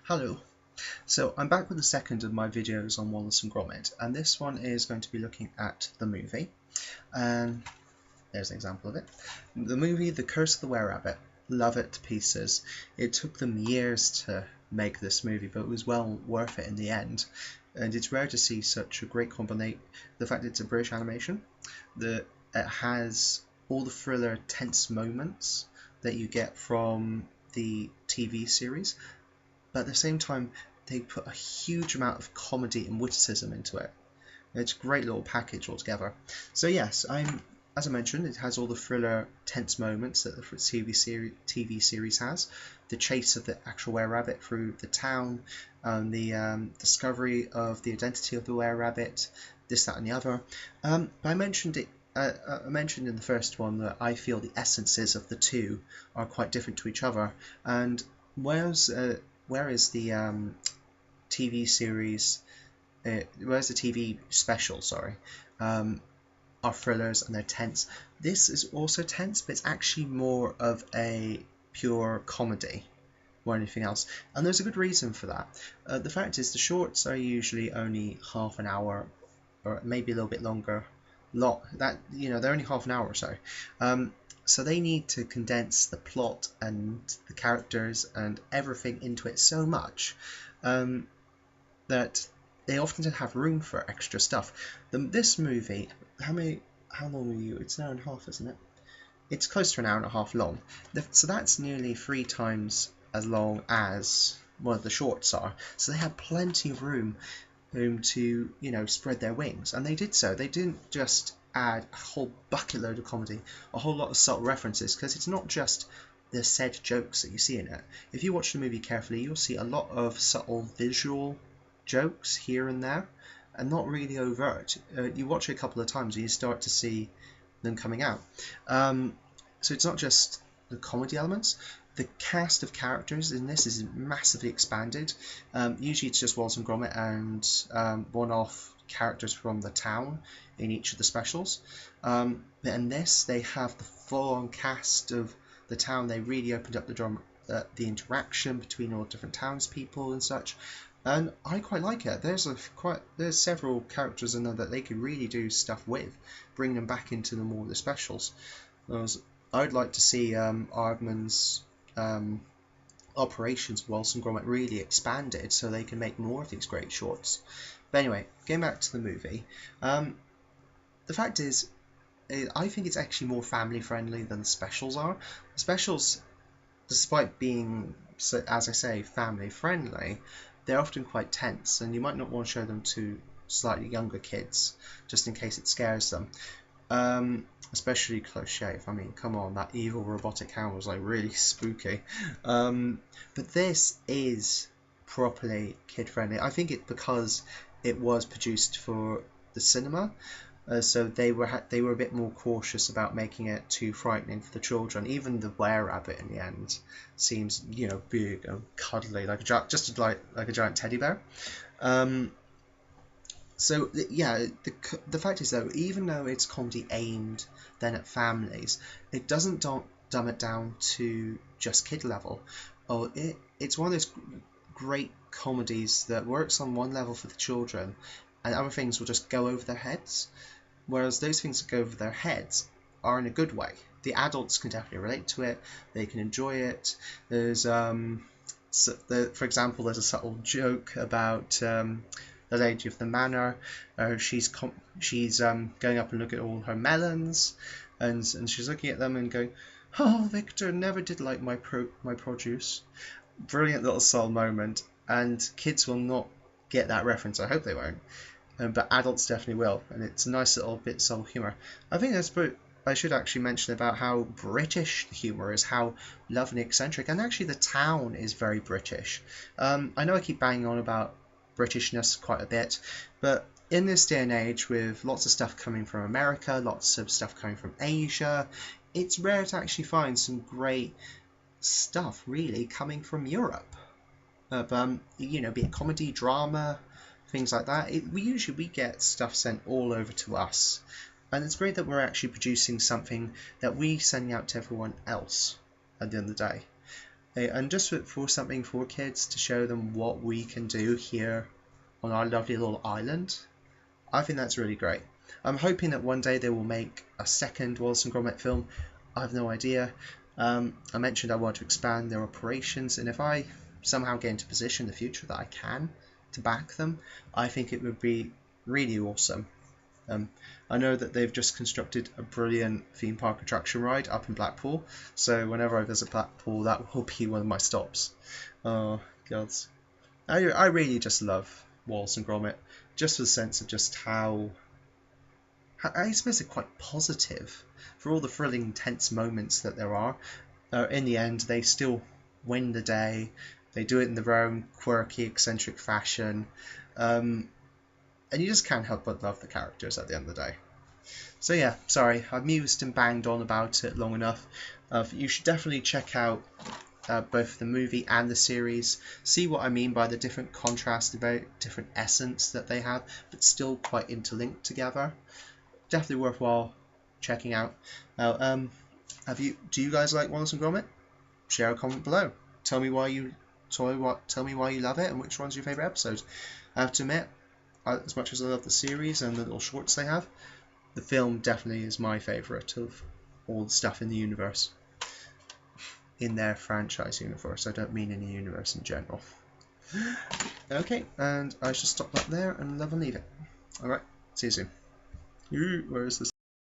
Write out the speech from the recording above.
Hello. So I'm back with the second of my videos on Wallace and Gromit, and this one is going to be looking at the movie. And there's an example of it. The movie, The Curse of the WereRabbit. Love it to pieces. It took them years to make this movie, but it was well worth it in the end. And it's rare to see such a great combination. The fact it's a British animation, that it has all the thriller, tense moments that you get from the TV series, but at the same time they put a huge amount of comedy and witticism into it. It's a great little package altogether. So yes, as I mentioned, it has all the thriller, tense moments that the TV series has. The chase of the actual WereRabbit through the town, the discovery of the identity of the WereRabbit, this, that, and the other. But I mentioned it. I mentioned in the first one that I feel the essences of the two are quite different to each other, and whereas the TV series, whereas the TV special, sorry, are thrillers and they're tense. This is also tense, but it's actually more of a pure comedy or anything else, and there's a good reason for that. The fact is, the shorts are usually only half an hour, or maybe a little bit longer. They're only half an hour or so. So they need to condense the plot and the characters and everything into it so much that they often don't have room for extra stuff. This movie, how long are you? It's an hour and a half, isn't it? It's close to an hour and a half long. So that's nearly 3 times as long as one of the shorts are. So they had plenty of room to, spread their wings, and they did so. They didn't just add a whole bucket load of comedy, a whole lot of subtle references, because it's not just the said jokes that you see in it. If you watch the movie carefully, you'll see a lot of subtle visual jokes here and there, and not really overt. You watch it a couple of times and you start to see them coming out. So it's not just the comedy elements. The cast of characters in this is massively expanded. Usually it's just Wallace and Gromit and one-off characters from the town in each of the specials. But in this, they have the full-on cast of the town. They really opened up the interaction between all different townspeople and such. And I quite like it. There's several characters in there that they could really do stuff with, bring them back into more of the specials. I'd like to see Aardman's operations of Wallace and Gromit really expanded so they can make more of these great shorts. But anyway, getting back to the movie, the fact is, I think it's actually more family friendly than the specials are. The specials, despite being, as I say, family friendly, they're often quite tense, and you might not want to show them to slightly younger kids just in case it scares them. Especially close shave. I mean, come on, that evil robotic hand was like really spooky. But this is properly kid friendly. I think it's because it was produced for the cinema, so they were a bit more cautious about making it too frightening for the children. Even the WereRabbit in the end seems, big and cuddly, like a giant teddy bear. So yeah, the fact is though, even though it's comedy aimed then at families, it doesn't dumb it down to just kid level. It's one of those great comedies that works on one level for the children, and other things will just go over their heads. Whereas those things that go over their heads are in a good way. The adults can definitely relate to it. They can enjoy it. There's for example, there's a subtle joke about the lady of the manor. She's going up and looking at all her melons, and she's looking at them and going, "Oh, Victor never did like my produce." Brilliant little soul moment, and kids will not get that reference. I hope they won't, but adults definitely will, and it's a nice little bit of soul humour. I think I should actually mention about how British the humour is, how lovely and eccentric, and actually the town is very British. I know I keep banging on about Britishness quite a bit, but in this day and age, with lots of stuff coming from America, lots of stuff coming from Asia, it's rare to actually find some great stuff really coming from Europe. Be it comedy, drama, things like that. We get stuff sent all over to us, and it's great that we're actually producing something that we're sending out to everyone else at the end of the day. And just for something for kids to show them what we can do here on our lovely little island, I think that's really great. I'm hoping that one day they will make a second Wallace and Gromit film. I have no idea. I mentioned I want to expand their operations, and if I somehow get into a position in the future that I can to back them, I think it would be really awesome. I know that they've just constructed a brilliant theme park attraction ride up in Blackpool, so whenever I visit Blackpool, that will be one of my stops. Oh, God. I really just love Wallace and Gromit, just for the sense of just how I suppose it's quite positive for all the thrilling, intense moments that there are. In the end, they still win the day. They do it in their own quirky, eccentric fashion. And you just can't help but love the characters at the end of the day. So yeah, sorry, I've mused and banged on about it long enough. You should definitely check out both the movie and the series. See what I mean by the different contrast, the very different essence that they have, but still quite interlinked together. Definitely worthwhile checking out. Now, do you guys like Wallace and Gromit? Share a comment below. Tell me why you love it and which one's your favourite episode. I have to admit, as much as I love the series and the little shorts they have, the film definitely is my favourite of all the stuff in the universe. In their franchise universe, I don't mean in the universe in general. Okay, and I shall stop that there and love and leave it. Alright, see you soon. Where is this?